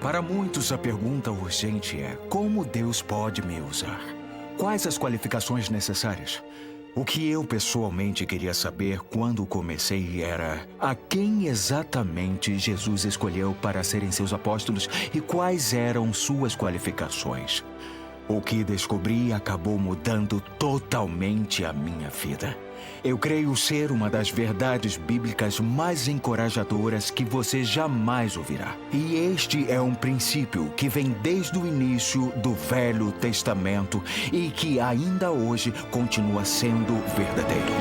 Para muitos, a pergunta urgente é: como Deus pode me usar? Quais as qualificações necessárias? O que eu pessoalmente queria saber quando comecei era a quem exatamente Jesus escolheu para serem seus apóstolos e quais eram suas qualificações. O que descobri acabou mudando totalmente a minha vida. Eu creio ser uma das verdades bíblicas mais encorajadoras que você jamais ouvirá. E este é um princípio que vem desde o início do Velho Testamento e que ainda hoje continua sendo verdadeiro.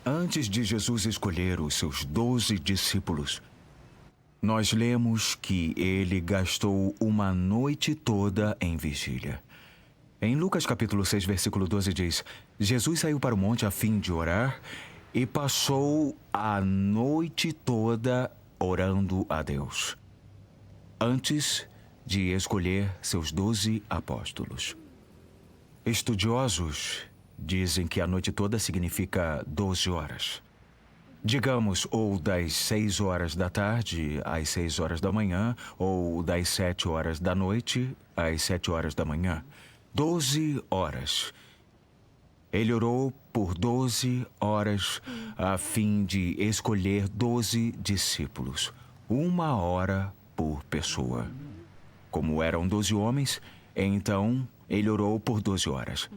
Antes de Jesus escolher os seus 12 discípulos, nós lemos que ele gastou uma noite toda em vigília. Em Lucas capítulo 6, versículo 12 diz: Jesus saiu para o monte a fim de orar e passou a noite toda orando a Deus, antes de escolher seus 12 apóstolos. Estudiosos dizem que a noite toda significa 12 horas. Digamos, ou das 6 horas da tarde às 6 horas da manhã, ou das 7 horas da noite às 7 horas da manhã. 12 horas. Ele orou por 12 horas a fim de escolher 12 discípulos. 1 hora por pessoa. Como eram 12 homens, então ele orou por 12 horas.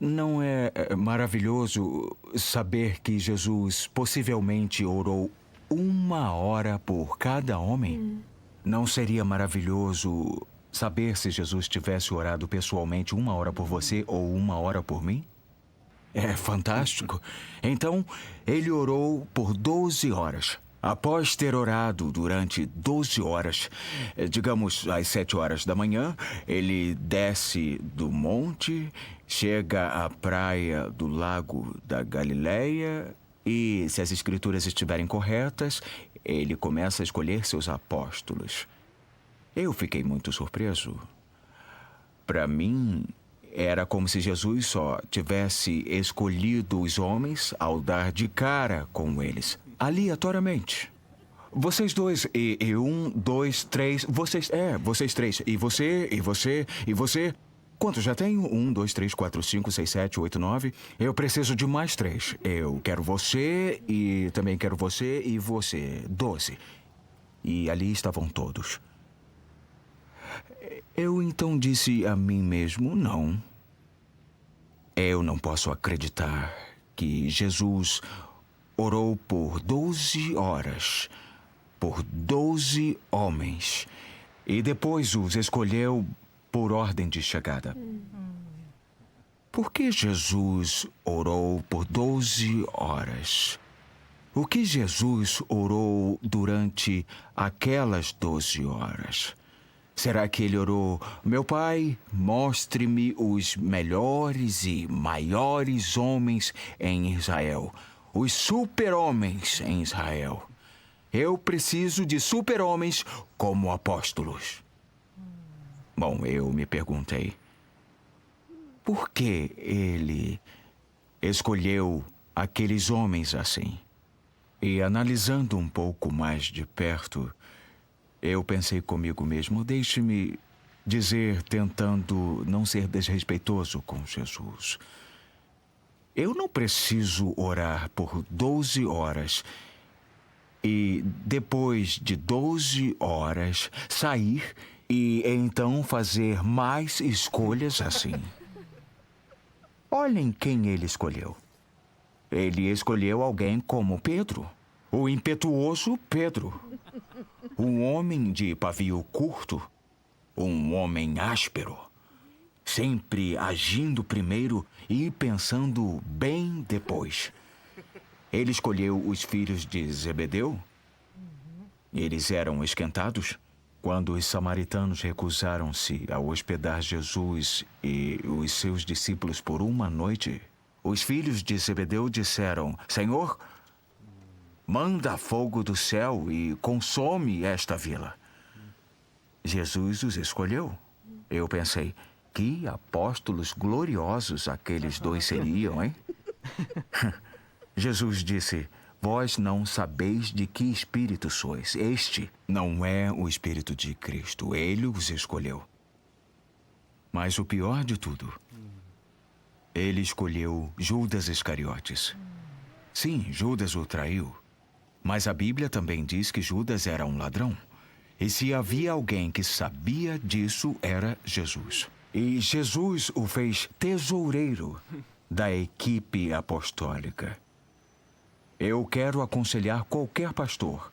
Não é maravilhoso saber que Jesus possivelmente orou 1 hora por cada homem? Não seria maravilhoso saber se Jesus tivesse orado pessoalmente 1 hora por você ou 1 hora por mim? É fantástico. Então, ele orou por 12 horas. Após ter orado durante 12 horas, digamos às 7 horas da manhã, ele desce do monte, chega à praia do Lago da Galileia e, se as escrituras estiverem corretas, ele começa a escolher seus apóstolos. Eu fiquei muito surpreso. Para mim, era como se Jesus só tivesse escolhido os homens ao dar de cara com eles, aleatoriamente. Vocês dois, e 1, 2, 3, vocês 3, e você. Quantos já tenho? 1, 2, 3, 4, 5, 6, 7, 8, 9. Eu preciso de mais 3. Eu quero você e também quero você e você. 12. E ali estavam todos. Eu então disse a mim mesmo: não. Eu não posso acreditar que Jesus orou por 12 horas, por 12 homens, e depois os escolheu por ordem de chegada. Por que Jesus orou por 12 horas? O que Jesus orou durante aquelas 12 horas? Será que ele orou: meu Pai, mostre-me os melhores e maiores homens em Israel, os super-homens em Israel? Eu preciso de super-homens como apóstolos. Bom, eu me perguntei, por que ele escolheu aqueles homens assim? E analisando um pouco mais de perto, eu pensei comigo mesmo: deixe-me dizer, tentando não ser desrespeitoso com Jesus, Eu não preciso orar por 12 horas e, depois de 12 horas, sair e então fazer mais escolhas assim. Olhem quem ele escolheu. Ele escolheu alguém como Pedro, o impetuoso Pedro. Um homem de pavio curto, um homem áspero, sempre agindo primeiro e pensando bem depois. Ele escolheu os filhos de Zebedeu. Eles eram esquentados. Quando os samaritanos recusaram-se a hospedar Jesus e os seus discípulos por uma noite, os filhos de Zebedeu disseram: Senhor, manda fogo do céu e consome esta vila. Jesus os escolheu. Eu pensei, que apóstolos gloriosos aqueles dois seriam, hein? Jesus disse: Vós não sabeis de que espírito sois. Este não é o Espírito de Cristo. Ele os escolheu. Mas o pior de tudo, ele escolheu Judas Iscariotes. Sim, Judas o traiu. Mas a Bíblia também diz que Judas era um ladrão. E se havia alguém que sabia disso, era Jesus. E Jesus o fez tesoureiro da equipe apostólica. Eu quero aconselhar qualquer pastor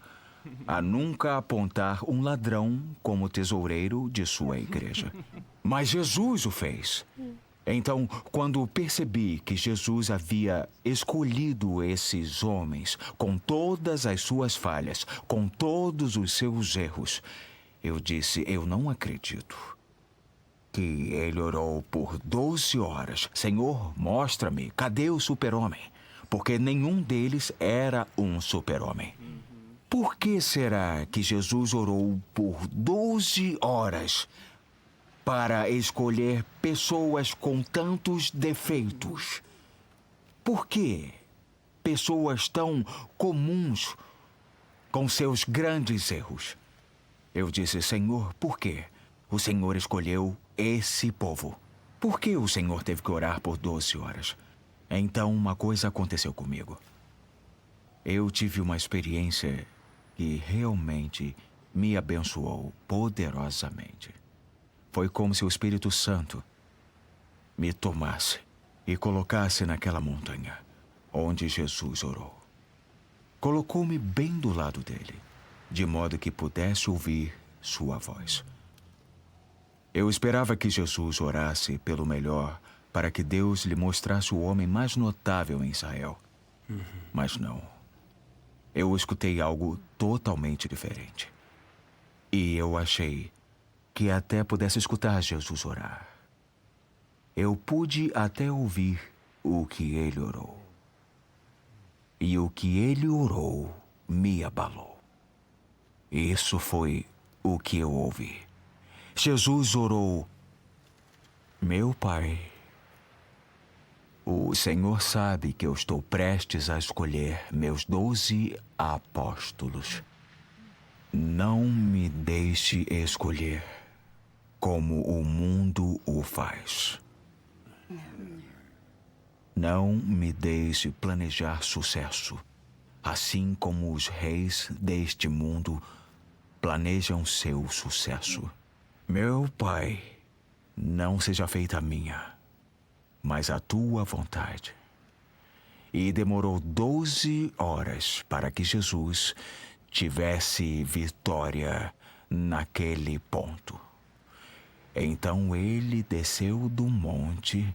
a nunca apontar um ladrão como tesoureiro de sua igreja. Mas Jesus o fez. Então, quando percebi que Jesus havia escolhido esses homens com todas as suas falhas, com todos os seus erros, eu disse: eu não acredito. Que ele orou por 12 horas. Senhor, mostra-me, cadê o super-homem? Porque nenhum deles era um super-homem. Por que será que Jesus orou por 12 horas para escolher pessoas com tantos defeitos? Por que pessoas tão comuns com seus grandes erros? Eu disse: Senhor, por quê? O Senhor escolheu esse povo. Por que o Senhor teve que orar por 12 horas? Então uma coisa aconteceu comigo. Eu tive uma experiência que realmente me abençoou poderosamente. Foi como se o Espírito Santo me tomasse e colocasse naquela montanha onde Jesus orou. Colocou-me bem do lado dele, de modo que pudesse ouvir sua voz. Eu esperava que Jesus orasse pelo melhor para que Deus lhe mostrasse o homem mais notável em Israel. Mas não. Eu escutei algo totalmente diferente. E eu achei que até pudesse escutar Jesus orar. Eu pude até ouvir o que ele orou. E o que ele orou me abalou. Isso foi o que eu ouvi. Jesus orou: Meu Pai, o Senhor sabe que eu estou prestes a escolher meus 12 apóstolos. Não me deixe escolher como o mundo o faz. Não me deixe planejar sucesso, assim como os reis deste mundo planejam seu sucesso. Meu Pai, não seja feita a minha, mas a tua vontade. E demorou 12 horas para que Jesus tivesse vitória naquele ponto. Então ele desceu do monte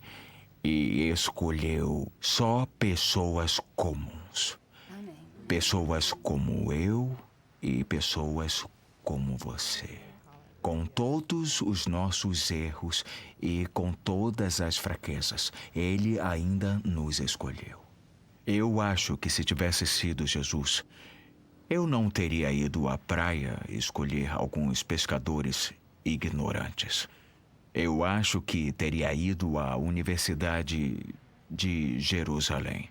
e escolheu só pessoas comuns. Pessoas como eu e pessoas como você. Com todos os nossos erros e com todas as fraquezas, ele ainda nos escolheu. Eu acho que se tivesse sido Jesus, eu não teria ido à praia escolher alguns pescadores ignorantes. Eu acho que teria ido à Universidade de Jerusalém.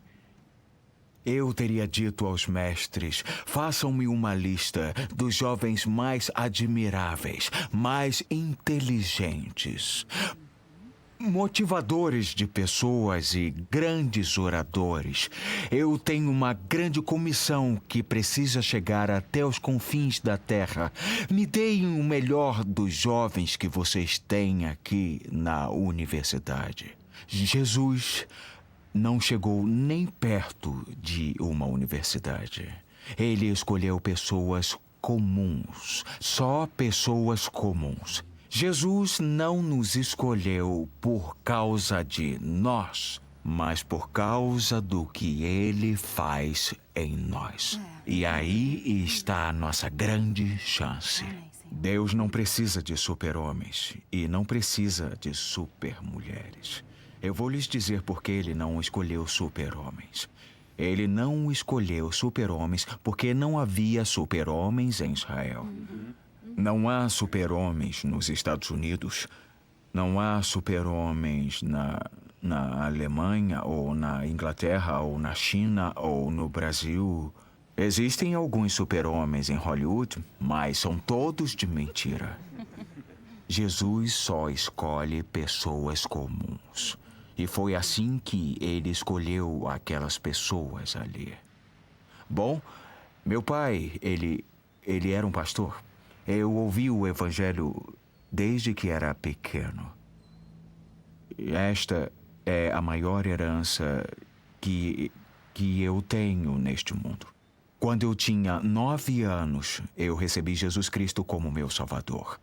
Eu teria dito aos mestres: façam-me uma lista dos jovens mais admiráveis, mais inteligentes, motivadores de pessoas e grandes oradores. Eu tenho uma grande comissão que precisa chegar até os confins da terra. Me deem o melhor dos jovens que vocês têm aqui na universidade. Jesus não chegou nem perto de uma universidade. Ele escolheu pessoas comuns, só pessoas comuns. Jesus não nos escolheu por causa de nós, mas por causa do que Ele faz em nós. E aí está a nossa grande chance. Deus não precisa de super-homens e não precisa de super-mulheres. Eu vou lhes dizer por que Ele não escolheu super-homens. Ele não escolheu super-homens porque não havia super-homens em Israel. Não há super-homens nos Estados Unidos. Não há super-homens na Alemanha, ou na Inglaterra, ou na China, ou no Brasil. Existem alguns super-homens em Hollywood, mas são todos de mentira. Jesus só escolhe pessoas comuns. E foi assim que ele escolheu aquelas pessoas ali. Bom, meu pai, ele era um pastor. Eu ouvi o evangelho desde que era pequeno. Esta é a maior herança que eu tenho neste mundo. Quando eu tinha 9 anos, eu recebi Jesus Cristo como meu Salvador.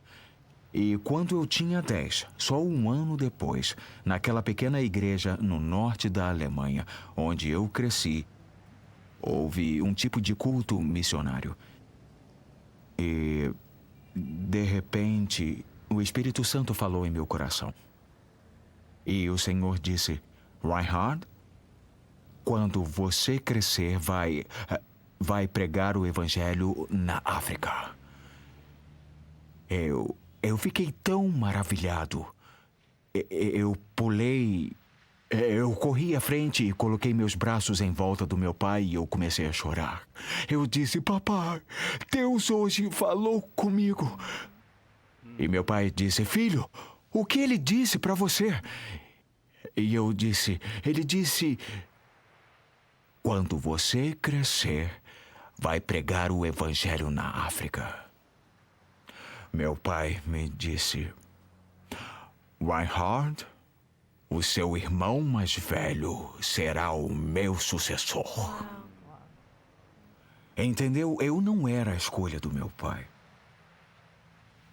E quando eu tinha 10, só um ano depois, naquela pequena igreja no norte da Alemanha, onde eu cresci, houve um tipo de culto missionário. E, de repente, o Espírito Santo falou em meu coração. E o Senhor disse: Reinhard, quando você crescer, vai pregar o Evangelho na África. Eu fiquei tão maravilhado. Eu pulei. Eu corri à frente e coloquei meus braços em volta do meu pai e eu comecei a chorar. Eu disse: Papai, Deus hoje falou comigo. E meu pai disse: Filho, o que ele disse para você? E eu disse: Ele disse: quando você crescer, vai pregar o Evangelho na África. Meu pai me disse: Reinhard, o seu irmão mais velho será o meu sucessor. Entendeu? Eu não era a escolha do meu pai.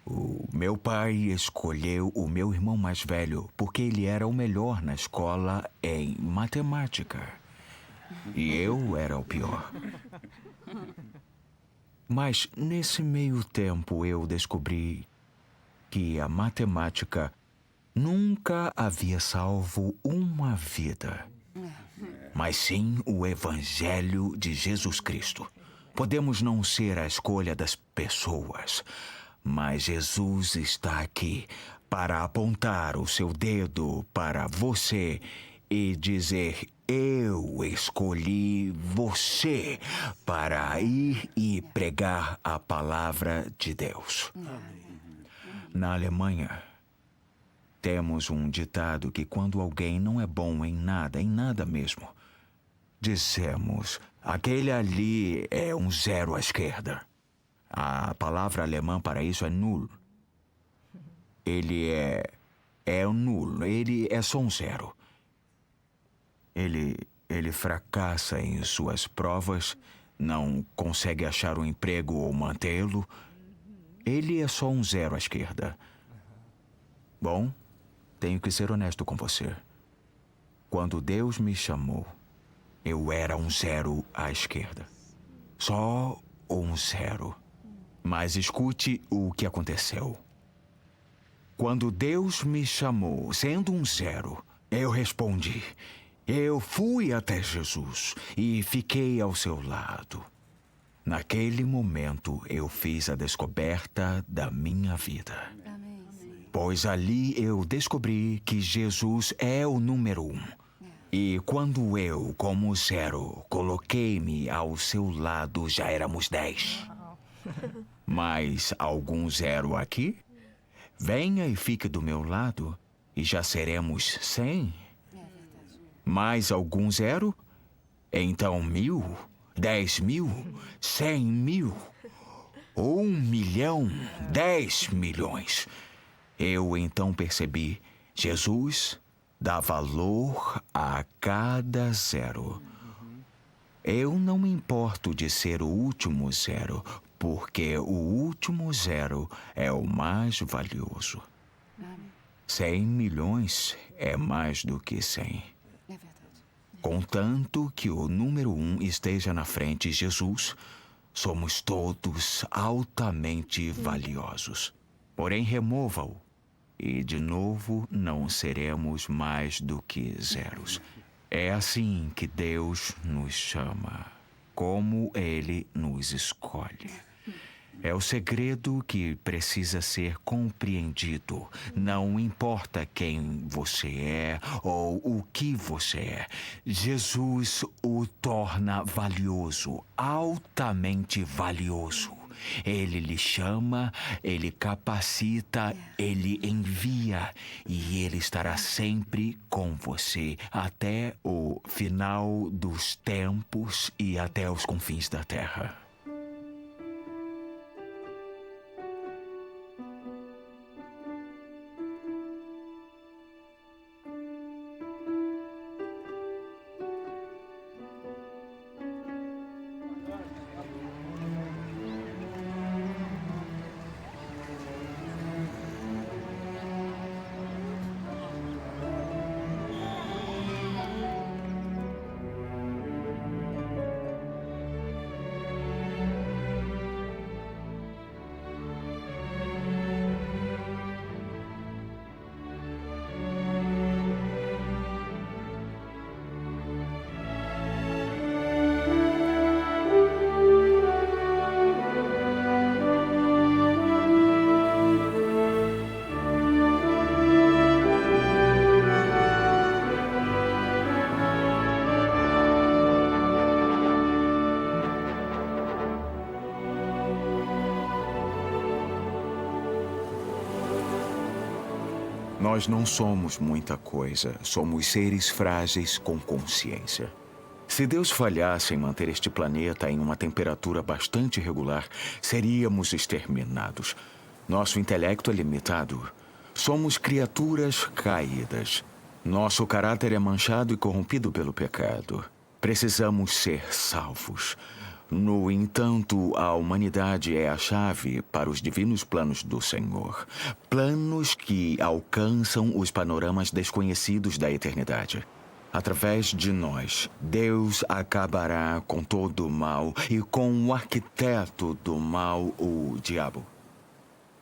O meu pai escolheu o meu irmão mais velho porque ele era o melhor na escola em matemática. E eu era o pior. Mas nesse meio tempo eu descobri que a matemática nunca havia salvo uma vida, mas sim o Evangelho de Jesus Cristo. Podemos não ser a escolha das pessoas, mas Jesus está aqui para apontar o seu dedo para você e dizer: eu escolhi você para ir e pregar a palavra de Deus. Na Alemanha, temos um ditado que quando alguém não é bom em nada mesmo, dizemos: aquele ali é um zero à esquerda. A palavra alemã para isso é null. Ele é um nulo, ele é só um zero. Ele fracassa em suas provas, não consegue achar um emprego ou mantê-lo. Ele é só um zero à esquerda. Bom, tenho que ser honesto com você. Quando Deus me chamou, eu era um zero à esquerda. Só um zero. Mas escute o que aconteceu. Quando Deus me chamou, sendo um zero, eu respondi. Eu fui até Jesus e fiquei ao seu lado. Naquele momento, eu fiz a descoberta da minha vida. Amém. Pois ali eu descobri que Jesus é o número 1. E quando eu, como zero, coloquei-me ao seu lado, já éramos 10. Mais algum zero aqui? Venha e fique do meu lado e já seremos 100. Mais algum zero? Então 1000, 10.000, 100.000, 1.000.000, 10 milhões. Eu então percebi, Jesus dá valor a cada zero. Eu não me importo de ser o último zero, porque o último zero é o mais valioso. 100 milhões é mais do que 100. Contanto que o número 1 esteja na frente, Jesus, somos todos altamente valiosos. Porém, remova-o, e de novo não seremos mais do que zeros. É assim que Deus nos chama, como Ele nos escolhe. É o segredo que precisa ser compreendido. Não importa quem você é ou o que você é. Jesus o torna valioso, altamente valioso. Ele lhe chama, ele capacita, ele envia e ele estará sempre com você até o final dos tempos e até os confins da terra. Nós não somos muita coisa, somos seres frágeis com consciência. Se Deus falhasse em manter este planeta em uma temperatura bastante regular, seríamos exterminados. Nosso intelecto é limitado. Somos criaturas caídas. Nosso caráter é manchado e corrompido pelo pecado. Precisamos ser salvos. No entanto, a humanidade é a chave para os divinos planos do Senhor. Planos que alcançam os panoramas desconhecidos da eternidade. Através de nós, Deus acabará com todo o mal e com o arquiteto do mal, o diabo.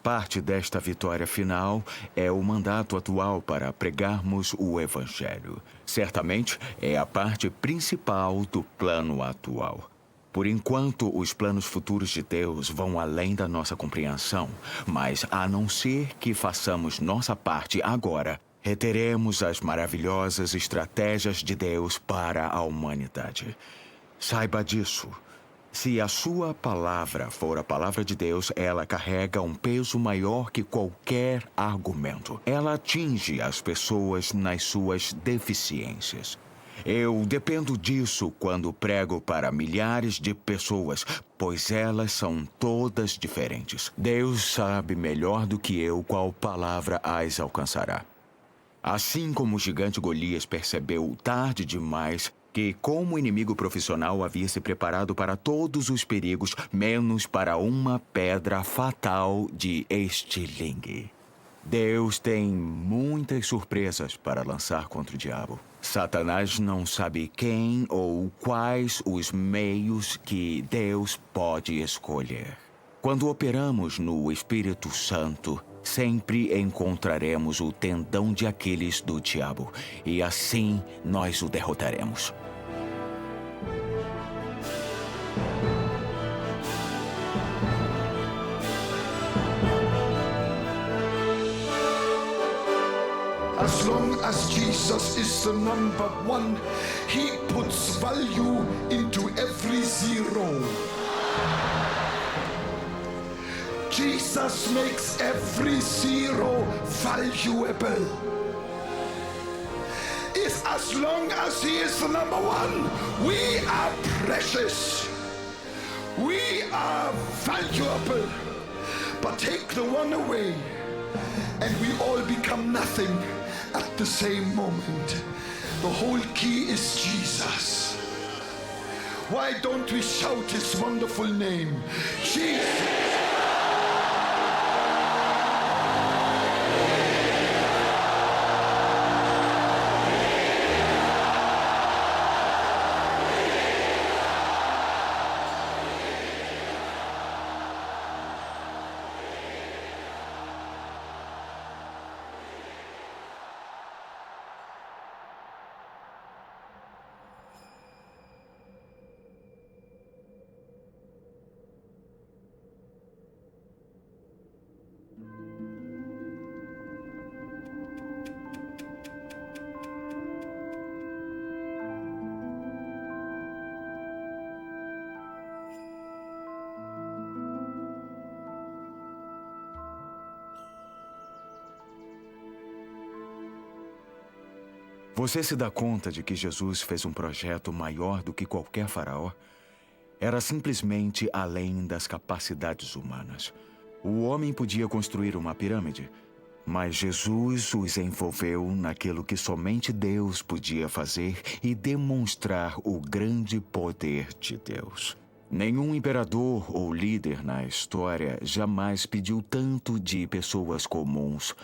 Parte desta vitória final é o mandato atual para pregarmos o Evangelho. Certamente é a parte principal do plano atual. Por enquanto, os planos futuros de Deus vão além da nossa compreensão, mas a não ser que façamos nossa parte agora, reteremos as maravilhosas estratégias de Deus para a humanidade. Saiba disso. Se a sua palavra for a palavra de Deus, ela carrega um peso maior que qualquer argumento. Ela atinge as pessoas nas suas deficiências. Eu dependo disso quando prego para milhares de pessoas, pois elas são todas diferentes. Deus sabe melhor do que eu qual palavra as alcançará. Assim como o gigante Golias percebeu tarde demais que, como inimigo profissional, havia se preparado para todos os perigos, menos para uma pedra fatal de estilingue. Deus tem muitas surpresas para lançar contra o diabo. Satanás não sabe quem ou quais os meios que Deus pode escolher. Quando operamos no Espírito Santo, sempre encontraremos o tendão de Aquiles do diabo, e assim nós o derrotaremos. As long as Jesus is the number one, he puts value into every zero. Jesus makes every zero valuable. as long as he is the number one, we are precious. We are valuable. But take the one away, and we all become nothing at the same moment. The whole key is Jesus. Why don't we shout his wonderful name? Jesus! Você se dá conta de que Jesus fez um projeto maior do que qualquer faraó? Era simplesmente além das capacidades humanas. O homem podia construir uma pirâmide, mas Jesus os envolveu naquilo que somente Deus podia fazer e demonstrar o grande poder de Deus. Nenhum imperador ou líder na história jamais pediu tanto de pessoas comuns.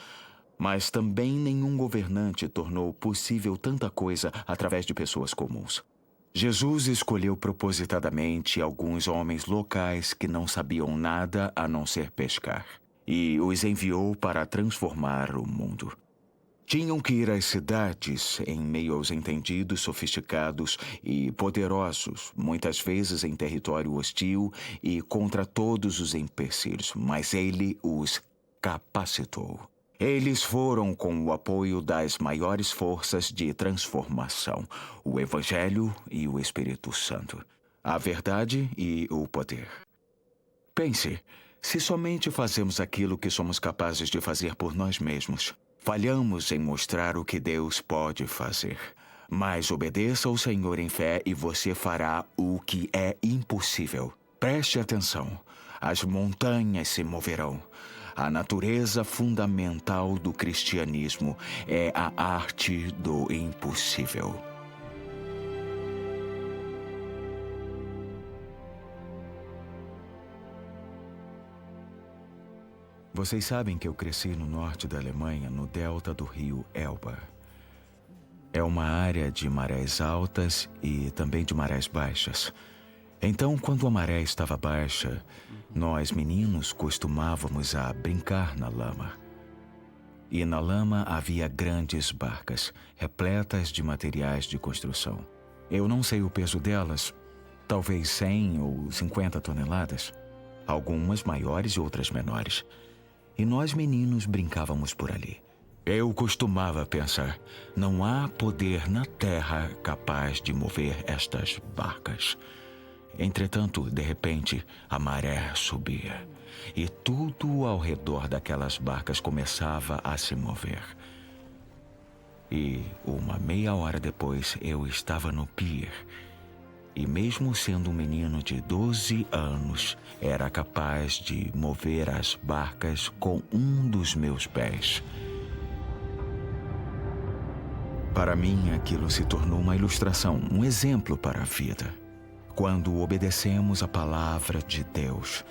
Mas também nenhum governante tornou possível tanta coisa através de pessoas comuns. Jesus escolheu propositadamente alguns homens locais que não sabiam nada a não ser pescar, e os enviou para transformar o mundo. Tinham que ir às cidades em meio aos entendidos sofisticados e poderosos, muitas vezes em território hostil e contra todos os empecilhos, mas ele os capacitou. Eles foram com o apoio das maiores forças de transformação, o Evangelho e o Espírito Santo, a verdade e o poder. Pense, se somente fazemos aquilo que somos capazes de fazer por nós mesmos, falhamos em mostrar o que Deus pode fazer. Mas obedeça ao Senhor em fé e você fará o que é impossível. Preste atenção, as montanhas se moverão. A natureza fundamental do cristianismo é a arte do impossível. Vocês sabem que eu cresci no norte da Alemanha, no delta do rio Elba. É uma área de marés altas e também de marés baixas. Então, quando a maré estava baixa, nós meninos costumávamos a brincar na lama. E na lama havia grandes barcas, repletas de materiais de construção. Eu não sei o peso delas, talvez 100 ou 50 toneladas. Algumas maiores e outras menores. E nós meninos brincávamos por ali. Eu costumava pensar, não há poder na terra capaz de mover estas barcas. Entretanto, de repente, a maré subia e tudo ao redor daquelas barcas começava a se mover. E uma meia hora depois eu estava no pier e, mesmo sendo um menino de 12 anos, era capaz de mover as barcas com um dos meus pés. Para mim, aquilo se tornou uma ilustração, um exemplo para a vida. Quando obedecemos a palavra de Deus,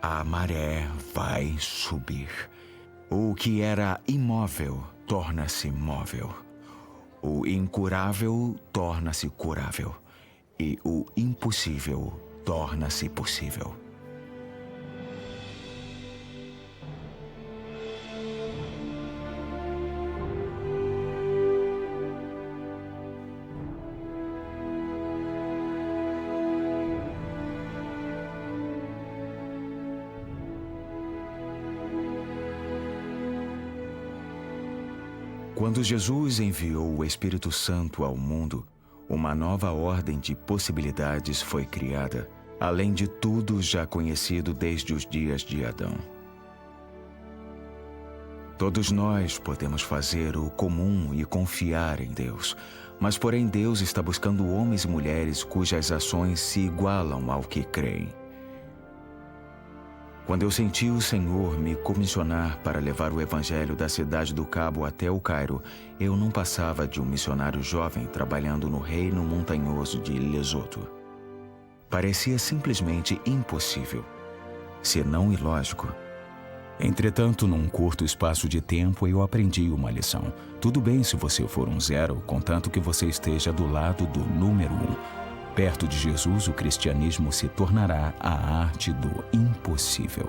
a maré vai subir. O que era imóvel torna-se móvel. O incurável torna-se curável. E o impossível torna-se possível. Quando Jesus enviou o Espírito Santo ao mundo, uma nova ordem de possibilidades foi criada, além de tudo já conhecido desde os dias de Adão. Todos nós podemos fazer o comum e confiar em Deus. Mas, porém, Deus está buscando homens e mulheres cujas ações se igualam ao que creem. Quando eu senti o Senhor me comissionar para levar o Evangelho da cidade do Cabo até o Cairo, eu não passava de um missionário jovem trabalhando no reino montanhoso de Lesoto. Parecia simplesmente impossível, se não ilógico. Entretanto, num curto espaço de tempo, eu aprendi uma lição. Tudo bem se você for um zero, contanto que você esteja do lado do número 1. Perto de Jesus, o cristianismo se tornará a arte do impossível.